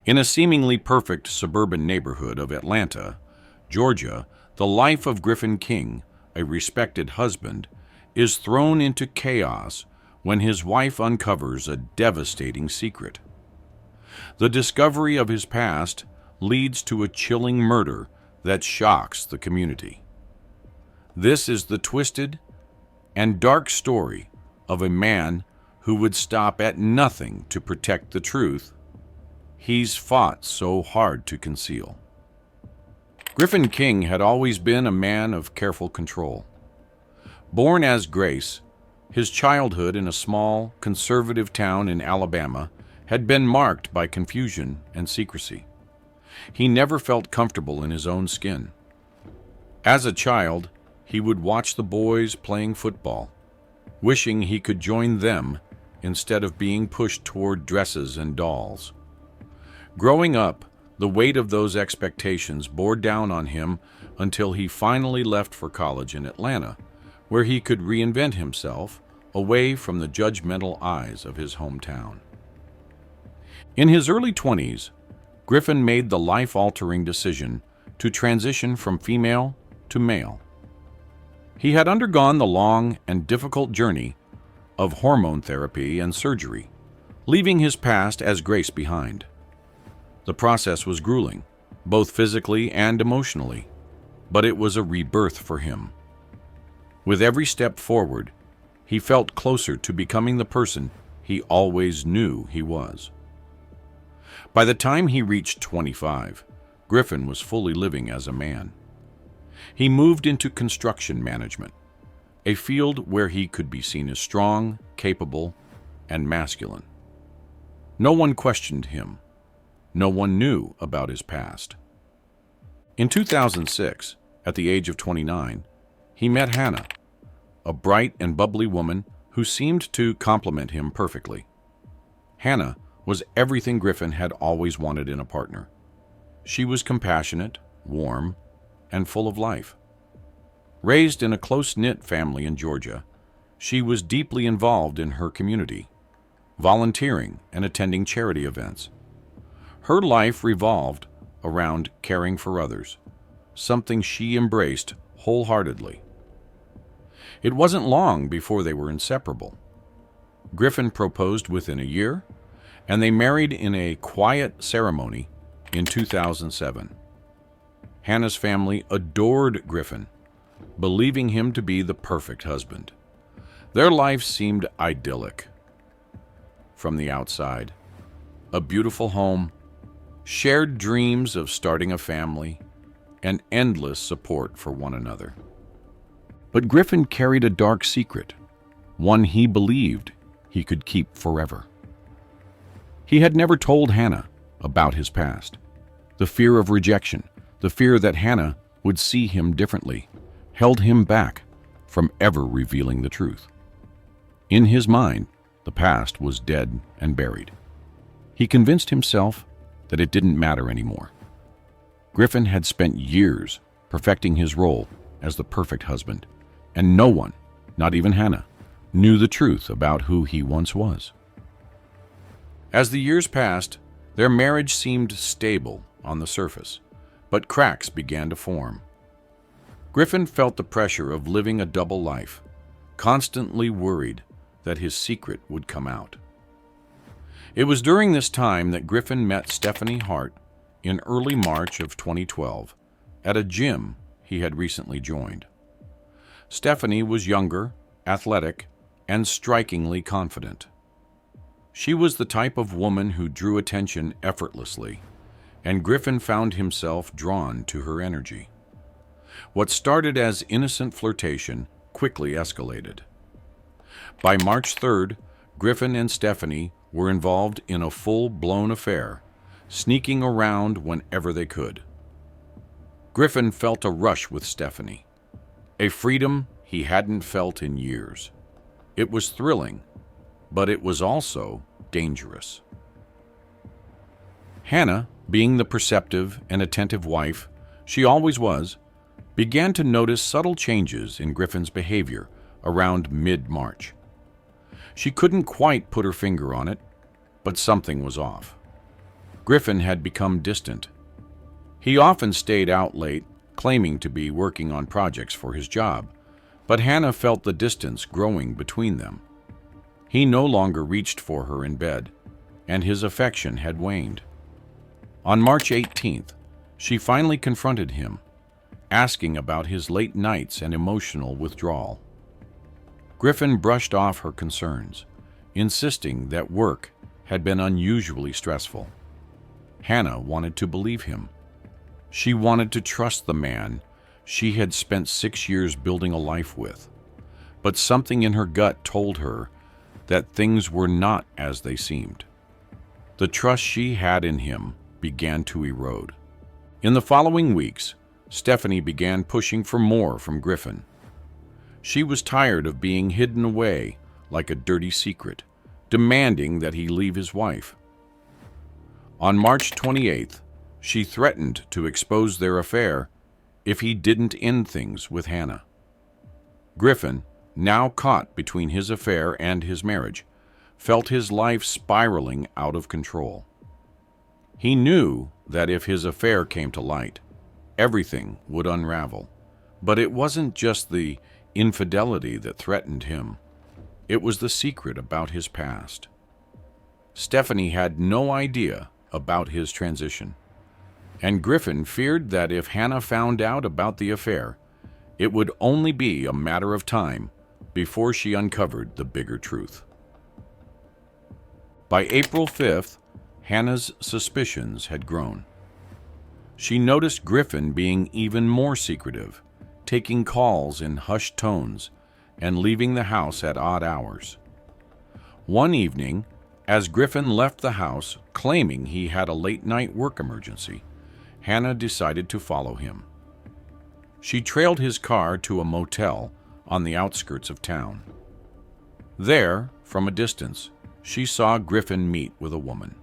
In a seemingly perfect suburban neighborhood of Atlanta, Georgia, the life of Griffin King, a respected husband, is thrown into chaos when his wife uncovers a devastating secret. The discovery of his past leads to a chilling murder that shocks the community. This is the twisted and dark story of a man who would stop at nothing to protect the truth he's fought so hard to conceal. Griffin King had always been a man of careful control. Born as Grace, his childhood in a small, conservative town in Alabama had been marked by confusion and secrecy. He never felt comfortable in his own skin. As a child, he would watch the boys playing football, wishing he could join them instead of being pushed toward dresses and dolls. Growing up, the weight of those expectations bore down on him until he finally left for college in Atlanta, where he could reinvent himself away from the judgmental eyes of his hometown. In his early 20s, Griffin made the life-altering decision to transition from female to male. He had undergone the long and difficult journey of hormone therapy and surgery, leaving his past as Grace behind. The process was grueling, both physically and emotionally, but it was a rebirth for him. With every step forward, he felt closer to becoming the person he always knew he was. By the time he reached 25, Griffin was fully living as a man. He moved into construction management, a field where he could be seen as strong, capable, and masculine. No one questioned him. No one knew about his past. In 2006, at the age of 29, he met Hannah, a bright and bubbly woman who seemed to complement him perfectly. Hannah was everything Griffin had always wanted in a partner. She was compassionate, warm, and full of life. Raised in a close-knit family in Georgia, she was deeply involved in her community, volunteering and attending charity events. Her life revolved around caring for others, something she embraced wholeheartedly. It wasn't long before they were inseparable. Griffin proposed within a year, and they married in a quiet ceremony in 2007. Hannah's family adored Griffin, believing him to be the perfect husband. Their life seemed idyllic. From the outside, a beautiful home, shared dreams of starting a family, and endless support for one another. But Griffin carried a dark secret, one he believed he could keep forever. He had never told Hannah about his past. The fear of rejection, the fear that Hannah would see him differently, held him back from ever revealing the truth. In his mind, the past was dead and buried. He convinced himself that it didn't matter anymore. Griffin had spent years perfecting his role as the perfect husband, and no one, not even Hannah, knew the truth about who he once was. As the years passed, their marriage seemed stable on the surface, but cracks began to form. Griffin felt the pressure of living a double life, constantly worried that his secret would come out. It was during this time that Griffin met Stephanie Hart in early March of 2012 at a gym he had recently joined. Stephanie was younger, athletic, and strikingly confident. She was the type of woman who drew attention effortlessly, and Griffin found himself drawn to her energy. What started as innocent flirtation quickly escalated. By March 3rd, Griffin and Stephanie were involved in a full-blown affair, sneaking around whenever they could. Griffin felt a rush with Stephanie, a freedom he hadn't felt in years. It was thrilling, but it was also dangerous. Hannah, being the perceptive and attentive wife she always was, began to notice subtle changes in Griffin's behavior around mid-March. She couldn't quite put her finger on it, but something was off. Griffin had become distant. He often stayed out late, claiming to be working on projects for his job, but Hannah felt the distance growing between them. He no longer reached for her in bed, and his affection had waned. On March 18th, she finally confronted him, asking about his late nights and emotional withdrawal. Griffin brushed off her concerns, insisting that work had been unusually stressful. Hannah wanted to believe him. She wanted to trust the man she had spent 6 years building a life with, but something in her gut told her that things were not as they seemed. The trust she had in him began to erode. In the following weeks, Stephanie began pushing for more from Griffin. She was tired of being hidden away like a dirty secret, demanding that he leave his wife. On March 28th, she threatened to expose their affair if he didn't end things with Hannah. Griffin, now caught between his affair and his marriage, felt his life spiraling out of control. He knew that if his affair came to light, everything would unravel. But it wasn't just the infidelity that threatened him. It was the secret about his past. Stephanie had no idea about his transition, and Griffin feared that if Hannah found out about the affair, it would only be a matter of time before she uncovered the bigger truth. By April 5th, Hannah's suspicions had grown. She noticed Griffin being even more secretive, taking calls in hushed tones and leaving the house at odd hours. One evening, as Griffin left the house claiming he had a late-night work emergency, Hannah decided to follow him. She trailed his car to a motel on the outskirts of town. There, from a distance, she saw Griffin meet with a woman.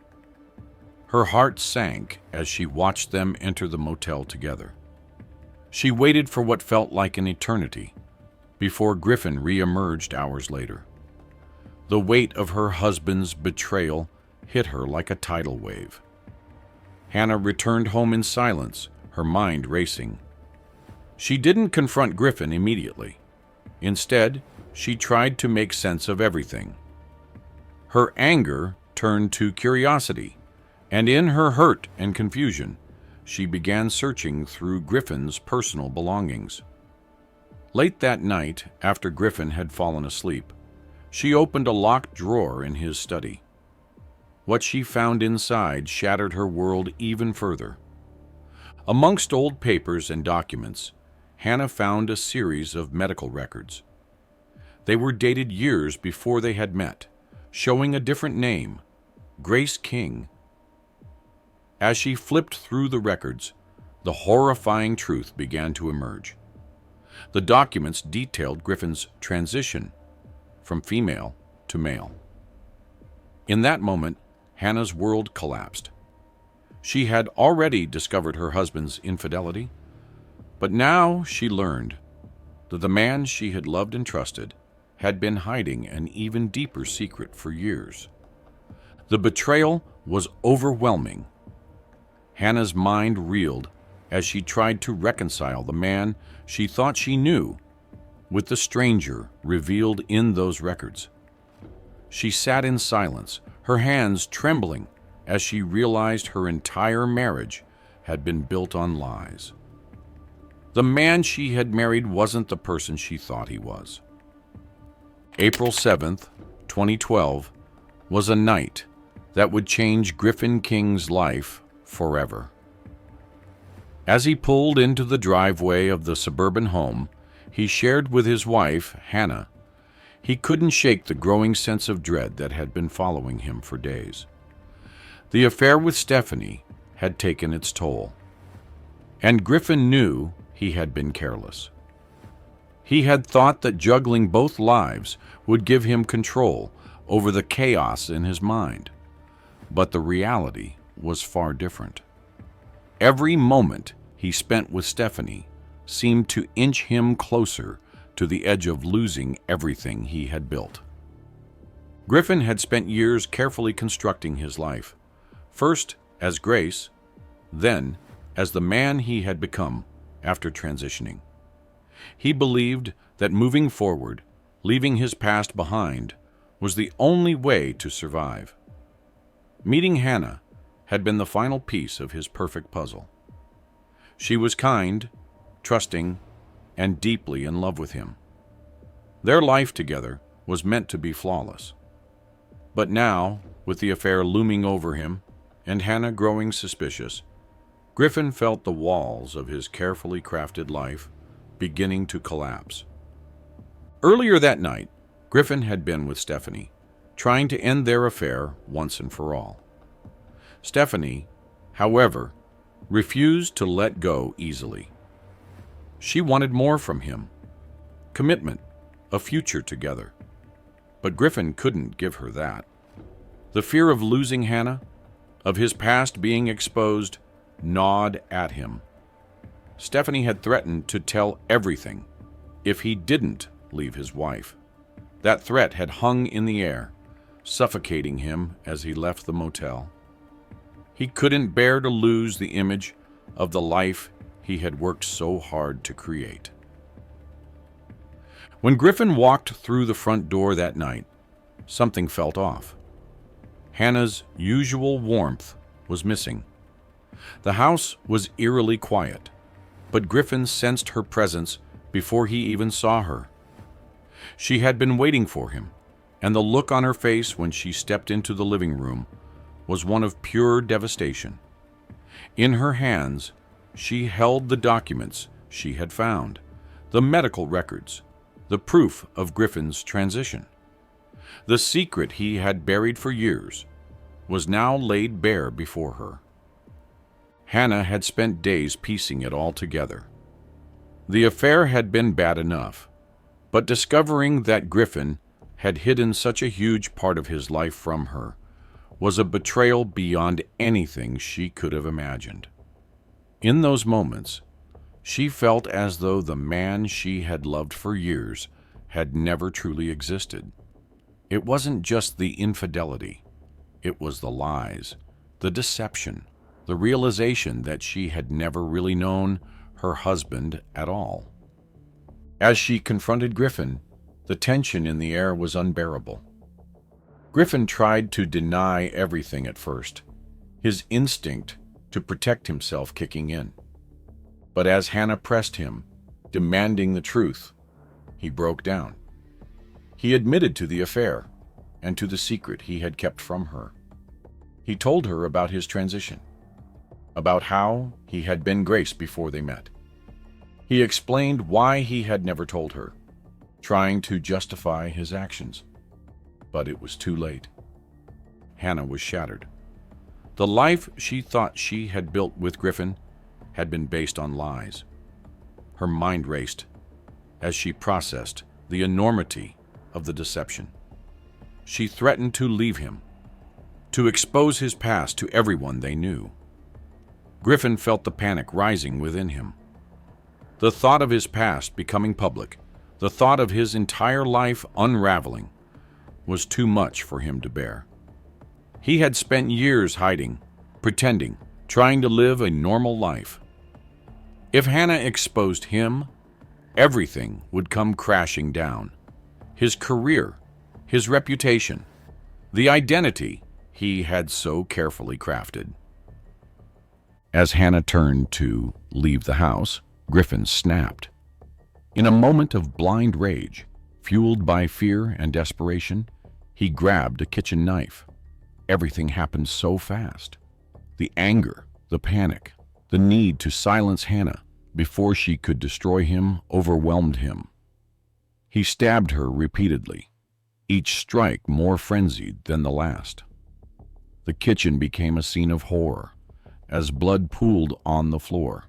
Her heart sank as she watched them enter the motel together. She waited for what felt like an eternity before Griffin re-emerged hours later. The weight of her husband's betrayal hit her like a tidal wave. Hannah returned home in silence, her mind racing. She didn't confront Griffin immediately. Instead, she tried to make sense of everything. Her anger turned to curiosity, and in her hurt and confusion, she began searching through Griffin's personal belongings. Late that night, after Griffin had fallen asleep, she opened a locked drawer in his study. What she found inside shattered her world even further. Amongst old papers and documents, Hannah found a series of medical records. They were dated years before they had met, showing a different name, Grace King. As she flipped through the records, the horrifying truth began to emerge. The documents detailed Griffin's transition from female to male. In that moment, Hannah's world collapsed. She had already discovered her husband's infidelity, but now she learned that the man she had loved and trusted had been hiding an even deeper secret for years. The betrayal was overwhelming. Hannah's mind reeled as she tried to reconcile the man she thought she knew with the stranger revealed in those records. She sat in silence, her hands trembling as she realized her entire marriage had been built on lies. The man she had married wasn't the person she thought he was. April 7th, 2012, was a night that would change Griffin King's life forever. As he pulled into the driveway of the suburban home he shared with his wife, Hannah, he couldn't shake the growing sense of dread that had been following him for days. The affair with Stephanie had taken its toll, and Griffin knew he had been careless. He had thought that juggling both lives would give him control over the chaos in his mind, but the reality was far different. Every moment he spent with Stephanie seemed to inch him closer to the edge of losing everything he had built. Griffin had spent years carefully constructing his life. First, as grace, then as the man he had become after transitioning. He believed that moving forward, leaving his past behind, was the only way to survive. Meeting Hannah had been the final piece of his perfect puzzle. She was kind, trusting, and deeply in love with him. Their life together was meant to be flawless. But now, with the affair looming over him and Hannah growing suspicious, Griffin felt the walls of his carefully crafted life beginning to collapse. Earlier that night, Griffin had been with Stephanie, trying to end their affair once and for all. Stephanie, however, refused to let go easily. She wanted more from him: commitment, a future together. But Griffin couldn't give her that. The fear of losing Hannah, of his past being exposed, gnawed at him. Stephanie had threatened to tell everything if he didn't leave his wife. That threat had hung in the air, suffocating him as he left the motel. He couldn't bear to lose the image of the life he had worked so hard to create. When Griffin walked through the front door that night, something felt off. Hannah's usual warmth was missing. The house was eerily quiet, but Griffin sensed her presence before he even saw her. She had been waiting for him, and the look on her face when she stepped into the living room was one of pure devastation. In her hands, she held the documents she had found, the medical records, the proof of Griffin's transition. The secret he had buried for years was now laid bare before her. Hannah had spent days piecing it all together. The affair had been bad enough, but discovering that Griffin had hidden such a huge part of his life from her was a betrayal beyond anything she could have imagined. In those moments, she felt as though the man she had loved for years had never truly existed. It wasn't just the infidelity. It was the lies, the deception, the realization that she had never really known her husband at all. As she confronted Griffin, the tension in the air was unbearable. Griffin tried to deny everything at first, his instinct to protect himself kicking in. But as Hannah pressed him, demanding the truth, he broke down. He admitted to the affair and to the secret he had kept from her. He told her about his transition, about how he had been Grace before they met. He explained why he had never told her, trying to justify his actions. But it was too late. Hannah was shattered. The life she thought she had built with Griffin had been based on lies. Her mind raced as she processed the enormity of the deception. She threatened to leave him, to expose his past to everyone they knew. Griffin felt the panic rising within him. The thought of his past becoming public, the thought of his entire life unraveling, was too much for him to bear. He had spent years hiding, pretending, trying to live a normal life. If Hannah exposed him, everything would come crashing down. His career, his reputation, the identity he had so carefully crafted. As Hannah turned to leave the house, Griffin snapped. In a moment of blind rage, fueled by fear and desperation, he grabbed a kitchen knife. Everything happened so fast. The anger, the panic, the need to silence Hannah before she could destroy him overwhelmed him. He stabbed her repeatedly, each strike more frenzied than the last. The kitchen became a scene of horror as blood pooled on the floor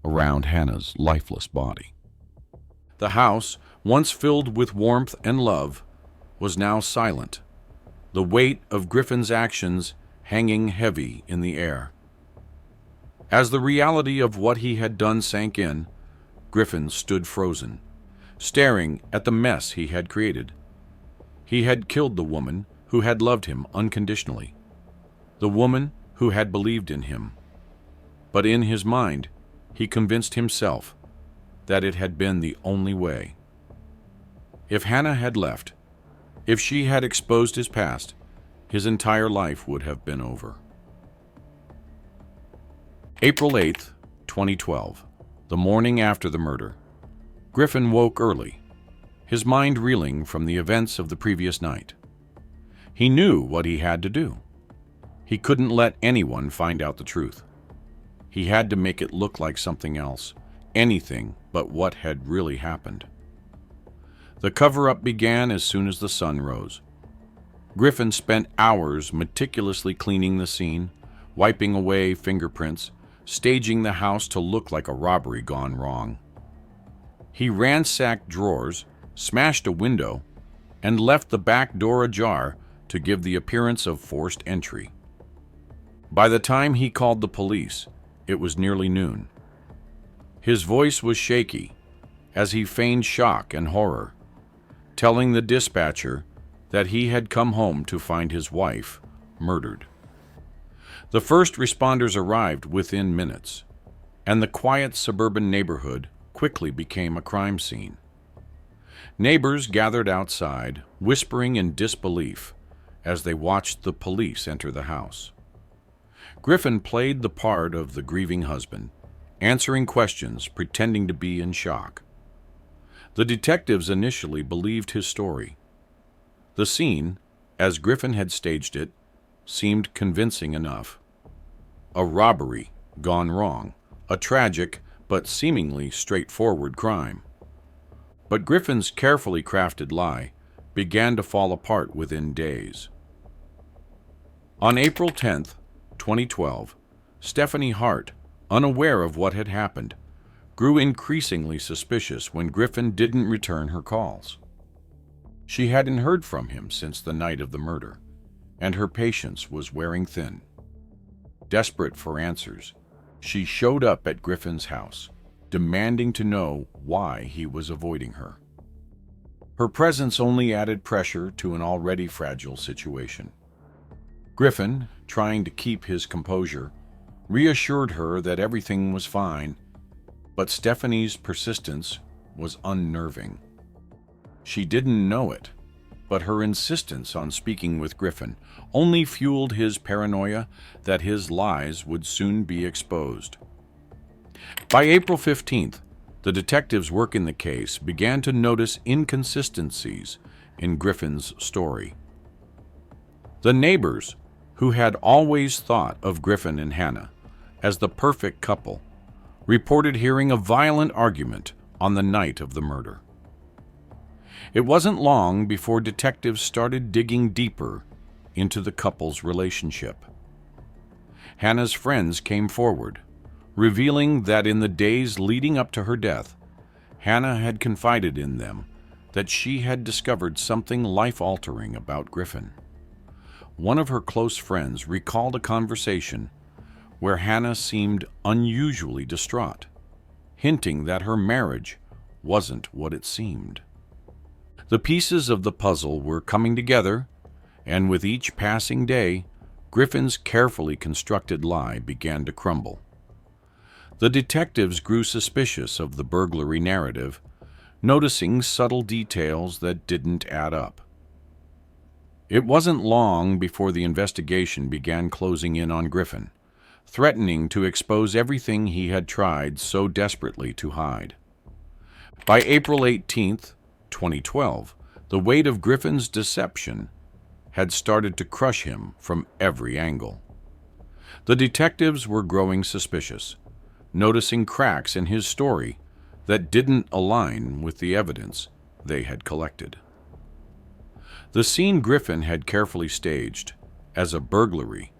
around Hannah's lifeless body. The house, once filled with warmth and love, was now silent, the weight of Griffin's actions hanging heavy in the air. As the reality of what he had done sank in, Griffin stood frozen, staring at the mess he had created. He had killed the woman who had loved him unconditionally, the woman who had believed in him. But in his mind, he convinced himself that it had been the only way. If Hannah had left, if she had exposed his past, his entire life would have been over. April 8th, 2012, the morning after the murder. Griffin woke early, his mind reeling from the events of the previous night. He knew what he had to do. He couldn't let anyone find out the truth. He had to make it look like something else, anything but what had really happened. The cover-up began as soon as the sun rose. Griffin spent hours meticulously cleaning the scene, wiping away fingerprints, staging the house to look like a robbery gone wrong. He ransacked drawers, smashed a window, and left the back door ajar to give the appearance of forced entry. By the time he called the police, it was nearly noon. His voice was shaky as he feigned shock and horror, telling the dispatcher that he had come home to find his wife murdered. The first responders arrived within minutes, and the quiet suburban neighborhood quickly became a crime scene. Neighbors gathered outside, whispering in disbelief as they watched the police enter the house. Griffin played the part of the grieving husband, answering questions, pretending to be in shock. The detectives initially believed his story. The scene, as Griffin had staged it, seemed convincing enough. A robbery gone wrong, a tragic but seemingly straightforward crime. But Griffin's carefully crafted lie began to fall apart within days. On April 10th, 2012, Stephanie Hart, unaware of what had happened, grew increasingly suspicious when Griffin didn't return her calls. She hadn't heard from him since the night of the murder, and her patience was wearing thin. Desperate for answers, she showed up at Griffin's house, demanding to know why he was avoiding her. Her presence only added pressure to an already fragile situation. Griffin, trying to keep his composure, reassured her that everything was fine, but Stephanie's persistence was unnerving. She didn't know it, but her insistence on speaking with Griffin only fueled his paranoia that his lies would soon be exposed. By April 15th, the detectives working the case began to notice inconsistencies in Griffin's story. The neighbors, who had always thought of Griffin and Hannah as the perfect couple, reported hearing a violent argument on the night of the murder. It wasn't long before detectives started digging deeper into the couple's relationship. Hannah's friends came forward, revealing that in the days leading up to her death, Hannah had confided in them that she had discovered something life-altering about Griffin. One of her close friends recalled a conversation where Hannah seemed unusually distraught, hinting that her marriage wasn't what it seemed. The pieces of the puzzle were coming together, and with each passing day, Griffin's carefully constructed lie began to crumble. The detectives grew suspicious of the burglary narrative, noticing subtle details that didn't add up. It wasn't long before the investigation began closing in on Griffin, threatening to expose everything he had tried so desperately to hide. By April 18th, 2012, the weight of Griffin's deception had started to crush him from every angle. The detectives were growing suspicious, noticing cracks in his story that didn't align with the evidence they had collected. The scene Griffin had carefully staged as a burglary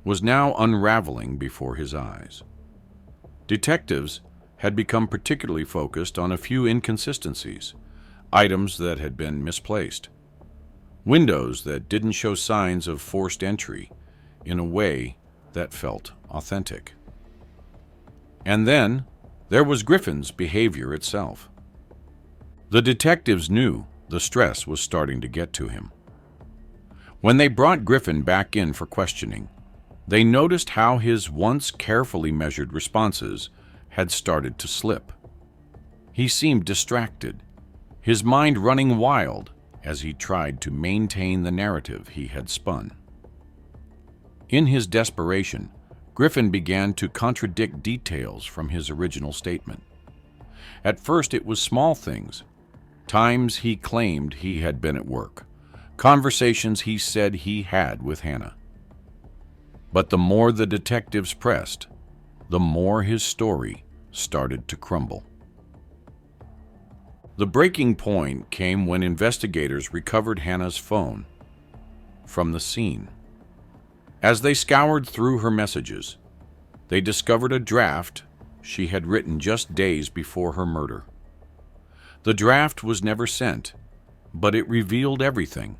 was now unraveling before his eyes. Detectives had become particularly focused on a few inconsistencies, items that had been misplaced, windows that didn't show signs of forced entry in a way that felt authentic. And then there was Griffin's behavior itself. The detectives knew the stress was starting to get to him. When they brought Griffin back in for questioning, They noticed how his once carefully measured responses had started to slip. He seemed distracted, his mind running wild as he tried to maintain the narrative he had spun. In his desperation, Griffin began to contradict details from his original statement. At first, it was small things. Times he claimed he had been at work, conversations he said he had with Hannah. But the more the detectives pressed, the more his story started to crumble. The breaking point came when investigators recovered Hannah's phone from the scene. As they scoured through her messages, they discovered a draft she had written just days before her murder. The draft was never sent, but it revealed everything: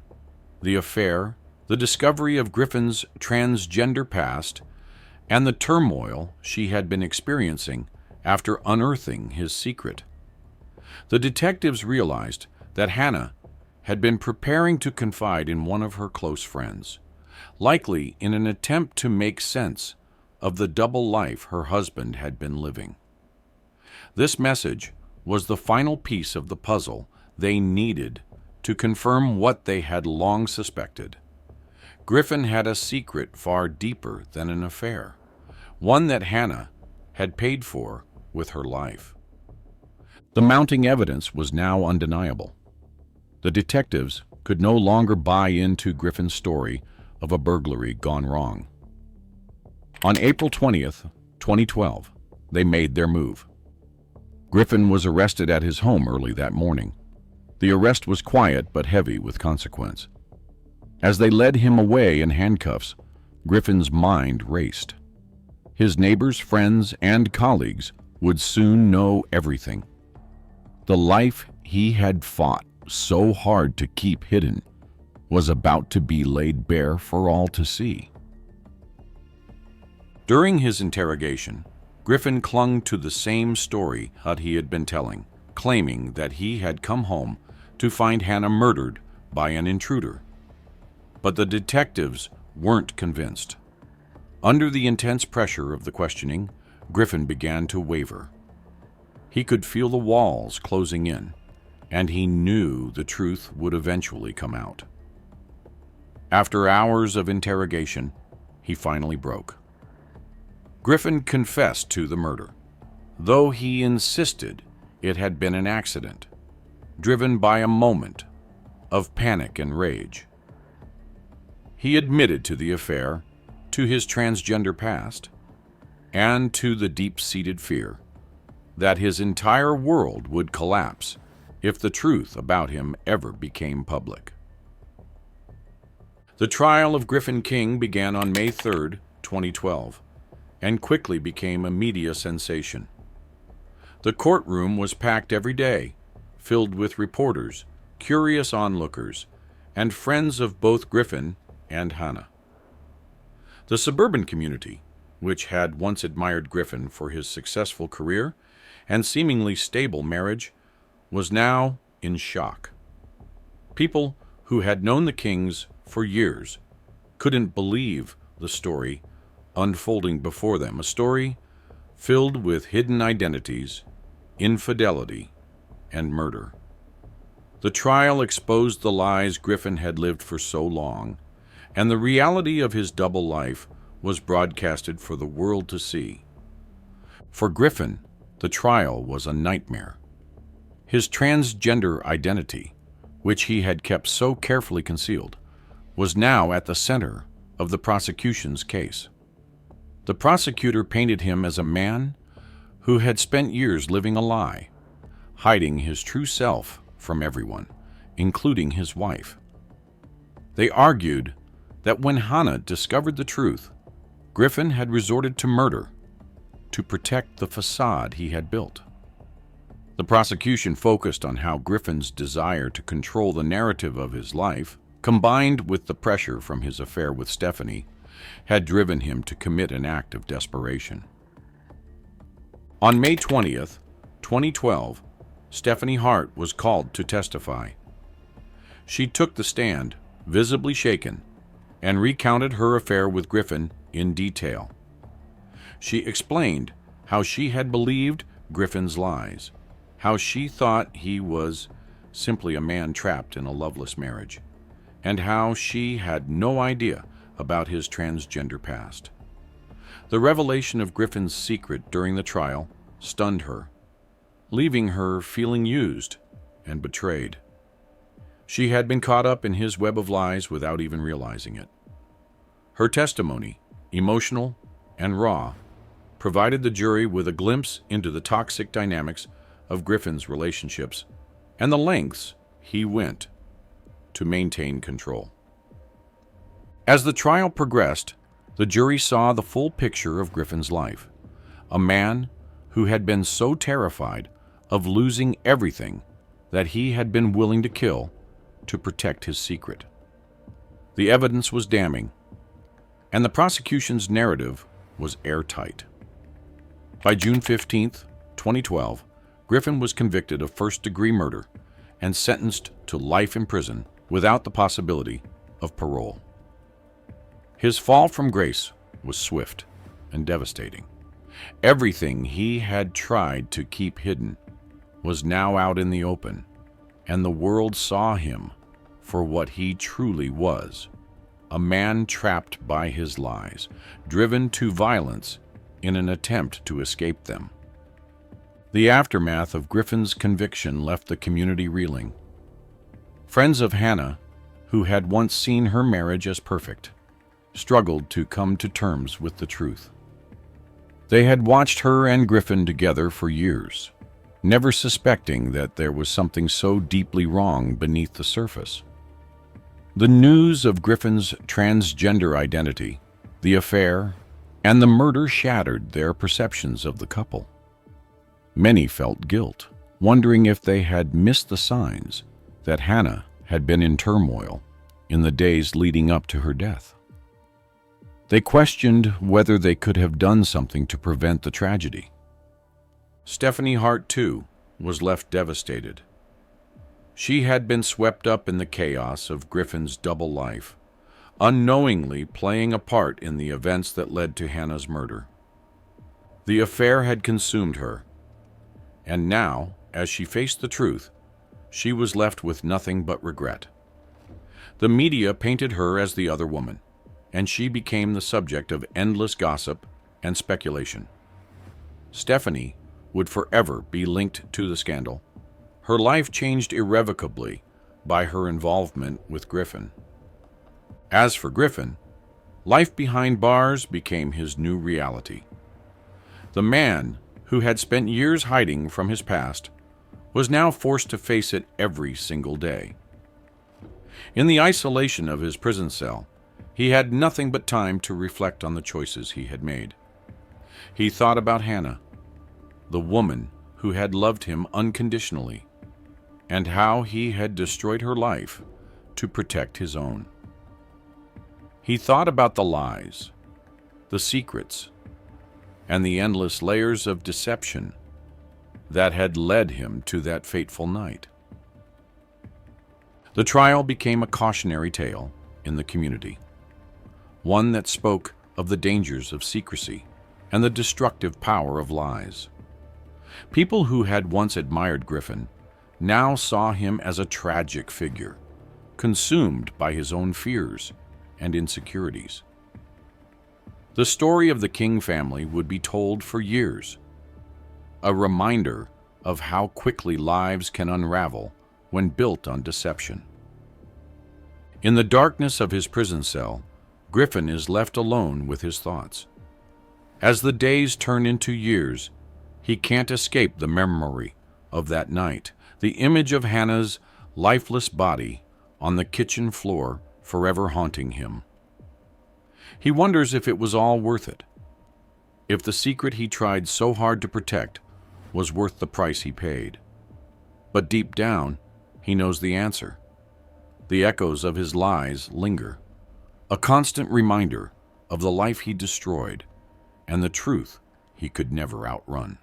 the affair, the discovery of Griffin's transgender past, and the turmoil she had been experiencing after unearthing his secret. The detectives realized that Hannah had been preparing to confide in one of her close friends, likely in an attempt to make sense of the double life her husband had been living. This message was the final piece of the puzzle they needed to confirm what they had long suspected. Griffin had a secret far deeper than an affair, one that Hannah had paid for with her life. The mounting evidence was now undeniable. The detectives could no longer buy into Griffin's story of a burglary gone wrong. On April 20th, 2012, they made their move. Griffin was arrested at his home early that morning. The arrest was quiet but heavy with consequence. As they led him away in handcuffs, Griffin's mind raced. His neighbors, friends, and colleagues would soon know everything. The life he had fought so hard to keep hidden was about to be laid bare for all to see. During his interrogation, Griffin clung to the same story that he had been telling, claiming that he had come home to find Hannah murdered by an intruder. But the detectives weren't convinced. Under the intense pressure of the questioning, Griffin began to waver. He could feel the walls closing in, and he knew the truth would eventually come out. After hours of interrogation, he finally broke. Griffin confessed to the murder, though he insisted it had been an accident, driven by a moment of panic and rage. He admitted to the affair, to his transgender past, and to the deep-seated fear that his entire world would collapse if the truth about him ever became public. The trial of Griffin King began on May 3, 2012, and quickly became a media sensation. The courtroom was packed every day, filled with reporters, curious onlookers, and friends of both Griffin and Hannah. The suburban community, which had once admired Griffin for his successful career and seemingly stable marriage, was now in shock. People who had known the Kings for years couldn't believe the story unfolding before them, a story filled with hidden identities, infidelity, and murder. The trial exposed the lies Griffin had lived for so long, and the reality of his double life was broadcasted for the world to see. For Griffin, the trial was a nightmare. His transgender identity, which he had kept so carefully concealed, was now at the center of the prosecution's case. The prosecutor painted him as a man who had spent years living a lie, hiding his true self from everyone, including his wife. They argued that when Hannah discovered the truth, Griffin had resorted to murder to protect the facade he had built. The prosecution focused on how Griffin's desire to control the narrative of his life, combined with the pressure from his affair with Stephanie, had driven him to commit an act of desperation. On May 20th, 2012, Stephanie Hart was called to testify. She took the stand, visibly shaken, and recounted her affair with Griffin in detail. She explained how she had believed Griffin's lies, how she thought he was simply a man trapped in a loveless marriage, and how she had no idea about his transgender past. The revelation of Griffin's secret during the trial stunned her, leaving her feeling used and betrayed. She had been caught up in his web of lies without even realizing it. Her testimony, emotional and raw, provided the jury with a glimpse into the toxic dynamics of Griffin's relationships and the lengths he went to maintain control. As the trial progressed, the jury saw the full picture of Griffin's life, a man who had been so terrified of losing everything that he had been willing to kill to protect his secret. The evidence was damning, and the prosecution's narrative was airtight. By June 15, 2012, Griffin was convicted of first-degree murder and sentenced to life in prison without the possibility of parole. His fall from grace was swift and devastating. Everything he had tried to keep hidden was now out in the open, and the world saw him for what he truly was, a man trapped by his lies, driven to violence in an attempt to escape them. The aftermath of Griffin's conviction left the community reeling. Friends of Hannah, who had once seen her marriage as perfect, struggled to come to terms with the truth. They had watched her and Griffin together for years, never suspecting that there was something so deeply wrong beneath the surface. The news of Griffin's transgender identity, the affair, and the murder shattered their perceptions of the couple. Many felt guilt, wondering if they had missed the signs that Hannah had been in turmoil in the days leading up to her death. They questioned whether they could have done something to prevent the tragedy. Stephanie Hart, too, was left devastated. She had been swept up in the chaos of Griffin's double life, unknowingly playing a part in the events that led to Hannah's murder. The affair had consumed her, and now, as she faced the truth, she was left with nothing but regret. The media painted her as the other woman, and she became the subject of endless gossip and speculation. Stephanie would forever be linked to the scandal. Her life changed irrevocably by her involvement with Griffin. As for Griffin, life behind bars became his new reality. The man who had spent years hiding from his past was now forced to face it every single day. In the isolation of his prison cell, he had nothing but time to reflect on the choices he had made. He thought about Hannah, the woman who had loved him unconditionally, and how he had destroyed her life to protect his own. He thought about the lies, the secrets, and the endless layers of deception that had led him to that fateful night. The trial became a cautionary tale in the community, one that spoke of the dangers of secrecy and the destructive power of lies. People who had once admired Griffin now saw him as a tragic figure, consumed by his own fears and insecurities. The story of the King family would be told for years, a reminder of how quickly lives can unravel when built on deception. In the darkness of his prison cell, Griffin is left alone with his thoughts. As the days turn into years, he can't escape the memory of that night, the image of Hannah's lifeless body on the kitchen floor forever haunting him. He wonders if it was all worth it, if the secret he tried so hard to protect was worth the price he paid. But deep down, he knows the answer. The echoes of his lies linger, a constant reminder of the life he destroyed and the truth he could never outrun.